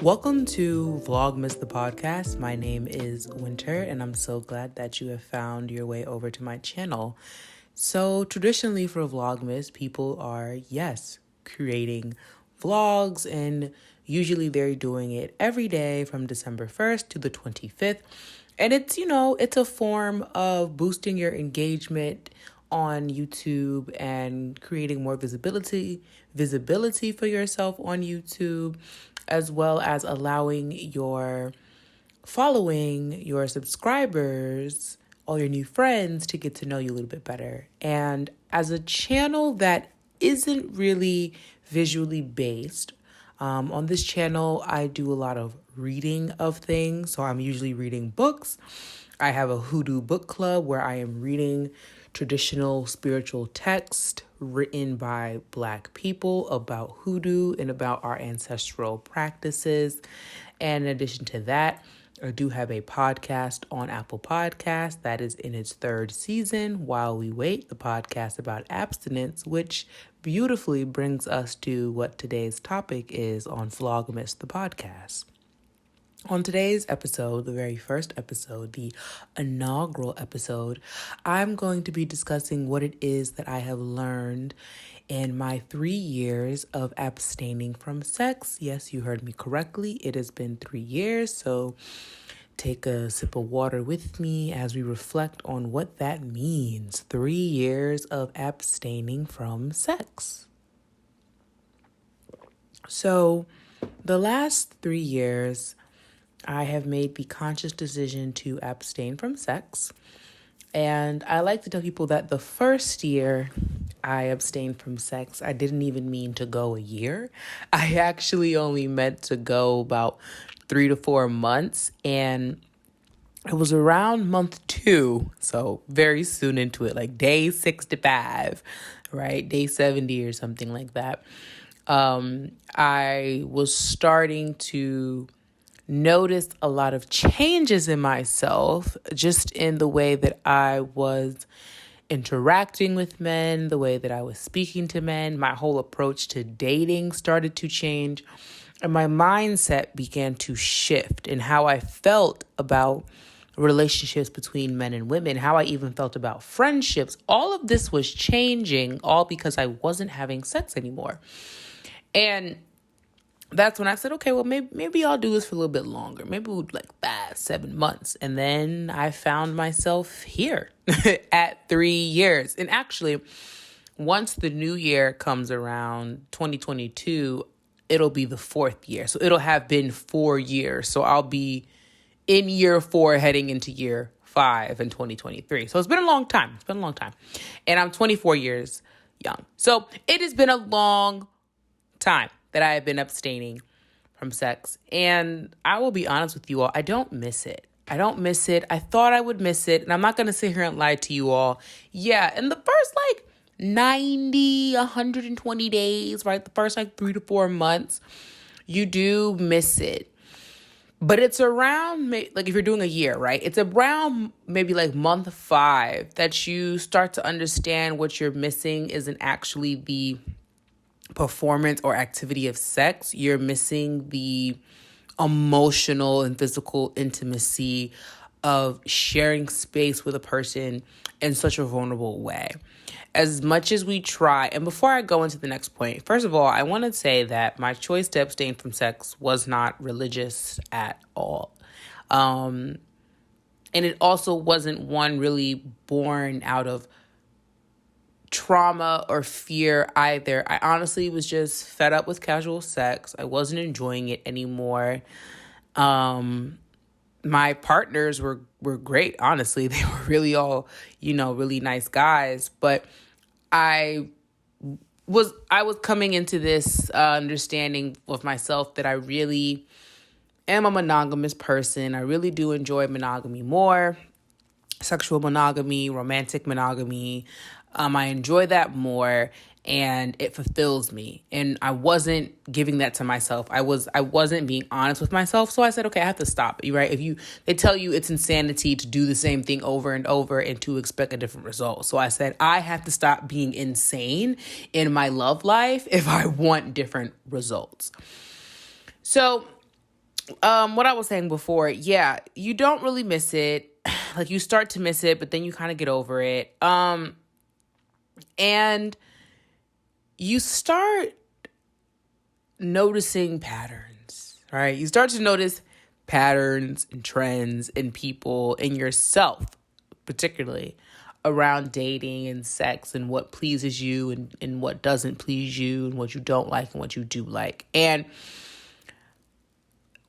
Welcome to VLOGMAS, the podcast. My name is Winter, and I'm so glad that you have found your way over to my channel. So traditionally for VLOGMAS, people are, creating vlogs, and usually they're doing it every day from December 1st to the 25th. And it's a form of boosting your engagement on YouTube and creating more visibility for yourself on YouTube, as well as allowing your following, your subscribers, all your new friends to get to know you a little bit better. And as a channel that isn't really visually based, on this channel, I do a lot of reading of things. So I'm usually reading books. I have a Hoodoo book club where I am reading traditional spiritual text written by Black people about Hoodoo and about our ancestral practices. And in addition to that, I do have a podcast on Apple Podcasts that is in its third season, While We Wait, the podcast about abstinence, which beautifully brings us to what today's topic is on VLOGMAS, the podcast. On today's episode, the very first episode, the inaugural episode, I'm going to be discussing what it is that I have learned in my 3 years of abstaining from sex. Yes, you heard me correctly. It has been 3 years, so take a sip of water with me as we reflect on what that means. 3 years of abstaining from sex. So, the last 3 years, I have made the conscious decision to abstain from sex. And I like to tell people that the first year I abstained from sex, I didn't even mean to go a year. I actually only meant to go about 3 to 4 months. And it was around month 2, so very soon into it, like day 65, right? Day 70 or something like that. I was starting to notice a lot of changes in myself, just in the way that I was interacting with men, the way that I was speaking to men. My whole approach to dating started to change, and my mindset began to shift in how I felt about relationships between men and women, how I even felt about friendships. All of this was changing, all because I wasn't having sex anymore. And that's when I said, okay, well, maybe I'll do this for a little bit longer. Maybe like 5-7 months. And then I found myself here at 3 years. And actually, once the new year comes around, 2022, it'll be the 4th year. So it'll have been 4 years. So I'll be in year 4 heading into year 5 in 2023. So it's been a long time. And I'm 24 years young. So it has been a long time that I have been abstaining from sex. And I will be honest with you all, I don't miss it. I thought I would miss it. And I'm not going to sit here and lie to you all. Yeah, in the first 90, 120 days, right? The first 3 to 4 months, you do miss it. But it's around, if you're doing a year, right? It's around maybe month 5 that you start to understand what you're missing isn't actually the performance or activity of sex. You're missing the emotional and physical intimacy of sharing space with a person in such a vulnerable way. As much as we try, and before I go into the next point, first of all, I want to say that my choice to abstain from sex was not religious at all. And it also wasn't one really born out of trauma or fear either. I honestly was just fed up with casual sex. I wasn't enjoying it anymore. My partners were great. Honestly, they were really all, really nice guys. But I was coming into this understanding of myself that I really am a monogamous person. I really do enjoy monogamy more. Sexual monogamy, romantic monogamy. I enjoy that more, and it fulfills me. And I wasn't giving that to myself. I wasn't being honest with myself. So I said, okay, I have to stop. Right? They tell you it's insanity to do the same thing over and over and to expect a different result. So I said, I have to stop being insane in my love life if I want different results. So what I was saying before, yeah, you don't really miss it. Like you start to miss it, but then you kind of get over it. And you start noticing patterns, right? You start to notice patterns and trends in people, in yourself, particularly around dating and sex and what pleases you and what doesn't please you and what you don't like and what you do like. And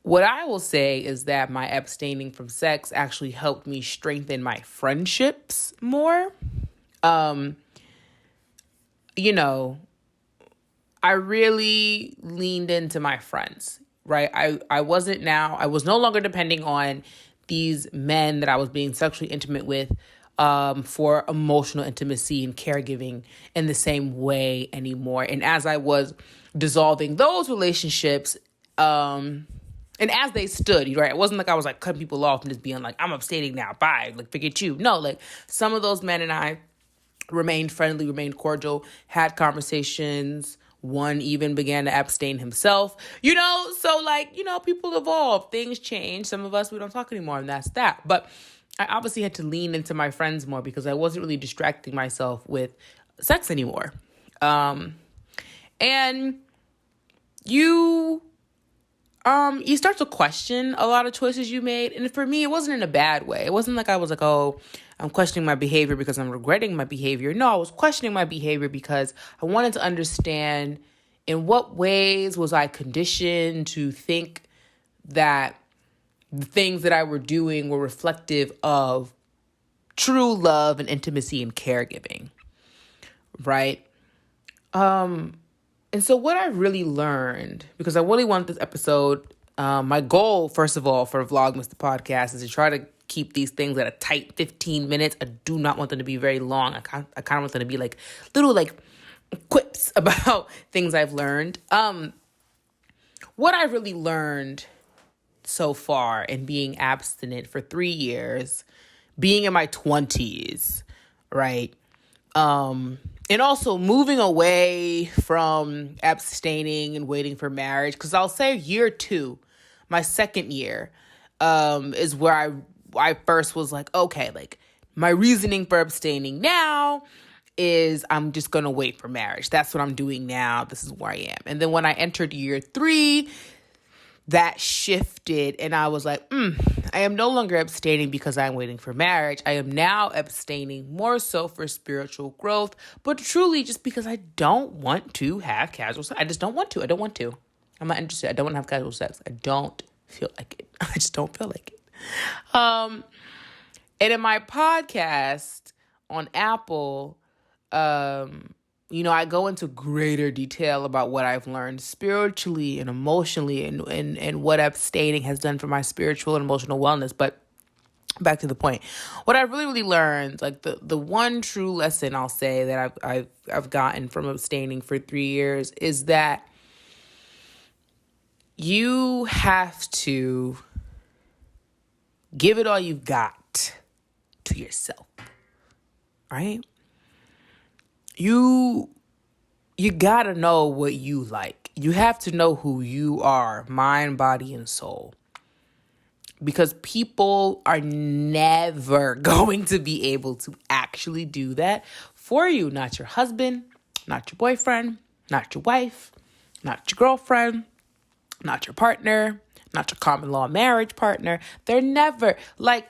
what I will say is that my abstaining from sex actually helped me strengthen my friendships more. You know, I really leaned into my friends, right? I was no longer depending on these men that I was being sexually intimate with for emotional intimacy and caregiving in the same way anymore. And as I was dissolving those relationships, and as they stood, right, it wasn't like I was like cutting people off and just being like, I'm abstaining now, bye, like forget you. No, like some of those men and I remained friendly, remained cordial, had conversations. One even began to abstain himself, so like, people evolve, things change. Some of us, we don't talk anymore, and that's that. But I obviously had to lean into my friends more because I wasn't really distracting myself with sex anymore. And you start to question a lot of choices you made. And for me, it wasn't in a bad way. It wasn't like I was like, oh, I'm questioning my behavior because I'm regretting my behavior. No, I was questioning my behavior because I wanted to understand in what ways was I conditioned to think that the things that I were doing were reflective of true love and intimacy and caregiving, right? And so what I really learned, because I really want this episode, my goal, first of all, for Vlogmas, the podcast, is to try to keep these things at a tight 15 minutes. I do not want them to be very long. I kind of want them to be like little like quips about things I've learned. What I really learned so far in being abstinent for 3 years, being in my 20s, right? And also moving away from abstaining and waiting for marriage. Because I'll say year 2, my second year, is where I first was like, okay, like my reasoning for abstaining now is I'm just going to wait for marriage. That's what I'm doing now. This is where I am. And then when I entered year 3, that shifted and I was like, I am no longer abstaining because I'm waiting for marriage. I am now abstaining more so for spiritual growth, but truly just because I don't want to have casual sex. I just don't want to. I don't want to. I'm not interested. I don't want to have casual sex. I don't feel like it. I just don't feel like it. And in my podcast on Apple, I go into greater detail about what I've learned spiritually and emotionally and what abstaining has done for my spiritual and emotional wellness. But back to the point, what I really, really learned, like the one true lesson I'll say that I've gotten from abstaining for 3 years is that you have to give it all you've got to yourself, right? You gotta know what you like. You have to know who you are, mind, body, and soul. Because people are never going to be able to actually do that for you. Not your husband, not your boyfriend, not your wife, not your girlfriend, not your partner, not your common law marriage partner. They're never like,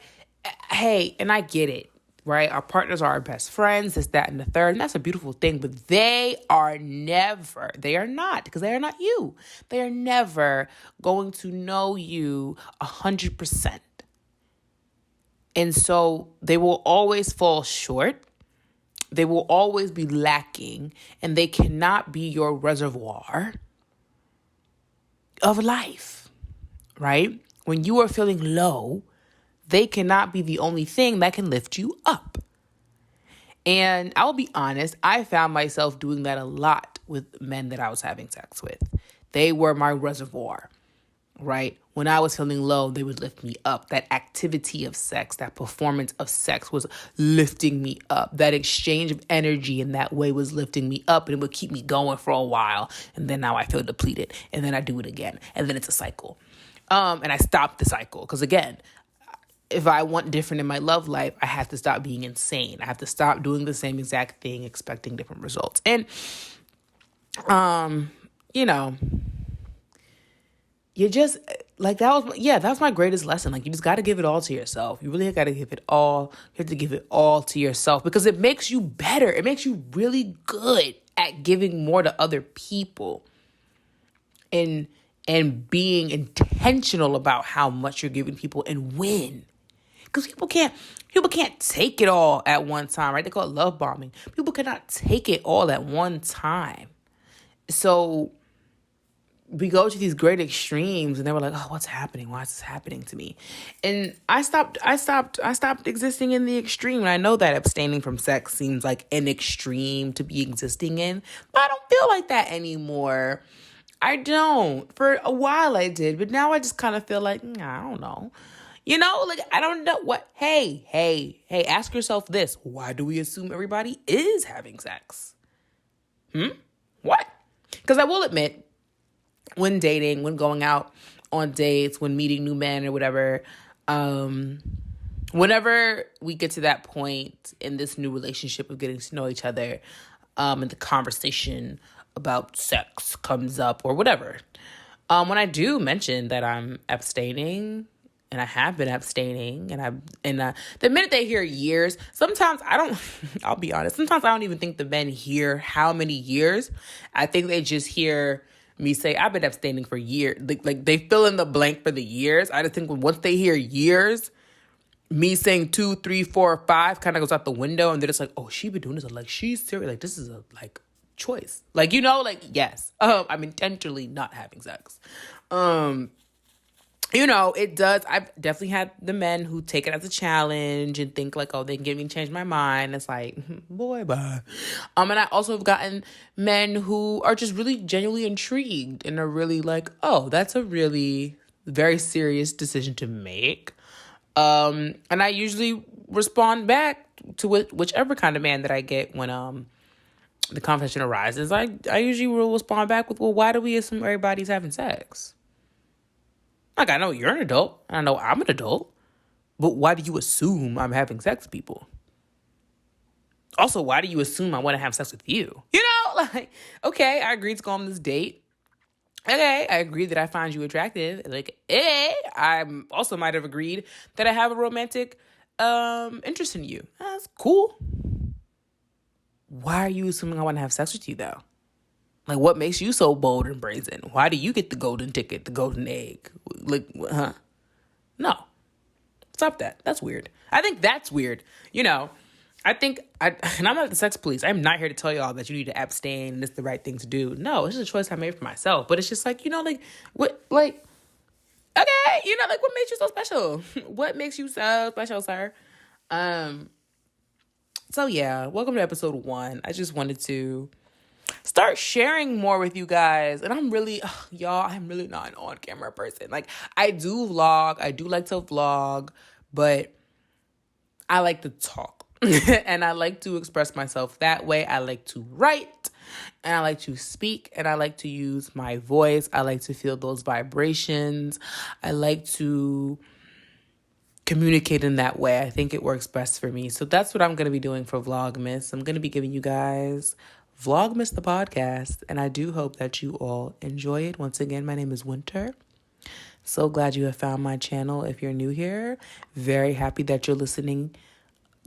hey, and I get it. Right? Our partners are our best friends, this, that, and the third. And that's a beautiful thing. But they are not, because they are not you. They are never going to know you 100%. And so they will always fall short. They will always be lacking. And they cannot be your reservoir of life. Right? When you are feeling low, they cannot be the only thing that can lift you up. And I'll be honest, I found myself doing that a lot with men that I was having sex with. They were my reservoir, right? When I was feeling low, they would lift me up. That activity of sex, that performance of sex was lifting me up. That exchange of energy in that way was lifting me up, and it would keep me going for a while. And then now I feel depleted, and then I do it again, and then it's a cycle. And I stopped the cycle. Because again, if I want different in my love life, I have to stop being insane. I have to stop doing the same exact thing, expecting different results. And, you know, you just, like, that was my greatest lesson. Like, you just got to give it all to yourself. You really got to give it all. You have to give it all to yourself because it makes you better. It makes you really good at giving more to other people and being intentional about how much you're giving people and when. Because people can't take it all at one time, right? They call it love bombing. People cannot take it all at one time. So we go to these great extremes and they were like, oh, what's happening? Why is this happening to me? And I stopped existing in the extreme. And I know that abstaining from sex seems like an extreme to be existing in, but I don't feel like that anymore. I don't. For a while I did, but now I just kind of feel like, I don't know. You know, like, I don't know what. Hey, ask yourself this. Why do we assume everybody is having sex? What? Because I will admit, when dating, when going out on dates, when meeting new men or whatever, whenever we get to that point in this new relationship of getting to know each other, and the conversation about sex comes up or whatever, when I do mention that I'm abstaining, and I have been abstaining, and the minute they hear years, sometimes I'll be honest, sometimes I don't even think the men hear how many years. I think they just hear me say, I've been abstaining for years. Like they fill in the blank for the years. I just think once they hear years, me saying 2, 3, 4, 5 kind of goes out the window, and they're just like, oh, she been doing this. Like, she's serious. Like, this is a, like, choice. Like, you know, like, yes, I'm intentionally not having sex. You know, it does. I've definitely had the men who take it as a challenge and think like, oh, they can get me to change my mind. It's like, boy, bye. And I also have gotten men who are just really genuinely intrigued and are really like, oh, that's a really very serious decision to make. And I usually respond back to whichever kind of man that I get when the conversation arises. I usually will respond back with, well, why do we assume everybody's having sex? Like, I know you're an adult. I know I'm an adult. But why do you assume I'm having sex with people? Also, why do you assume I want to have sex with you? You know, like, okay, I agreed to go on this date. Okay, I agree that I find you attractive. Like, I also might have agreed that I have a romantic interest in you. That's cool. Why are you assuming I want to have sex with you, though? Like, what makes you so bold and brazen? Why do you get the golden ticket, the golden egg? Like, huh? No. Stop that. That's weird. I think that's weird. You know, and I'm not the sex police. I'm not here to tell y'all that you need to abstain and it's the right thing to do. No, it's just a choice I made for myself. But it's just like, you know, like, what, like, okay, you know, like, what makes you so special? What makes you so special, sir? So yeah, welcome to episode 1. I just wanted to start sharing more with you guys. And I'm really not an on-camera person. Like, I do vlog. I do like to vlog, but I like to talk. And I like to express myself that way. I like to write, and I like to speak, and I like to use my voice. I like to feel those vibrations. I like to communicate in that way. I think it works best for me. So that's what I'm going to be doing for Vlogmas. I'm going to be giving you guys Vlogmas the podcast, and I do hope that you all enjoy it. Once again, my name is Winter. So glad you have found my channel if you're new here. Very happy that you're listening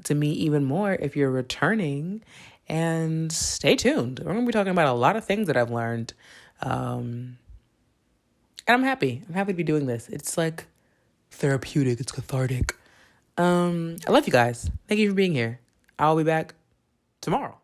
to me even more if you're returning. And stay tuned. We're going to be talking about a lot of things that I've learned. And I'm happy. I'm happy to be doing this. It's like therapeutic. It's cathartic. I love you guys. Thank you for being here. I'll be back tomorrow.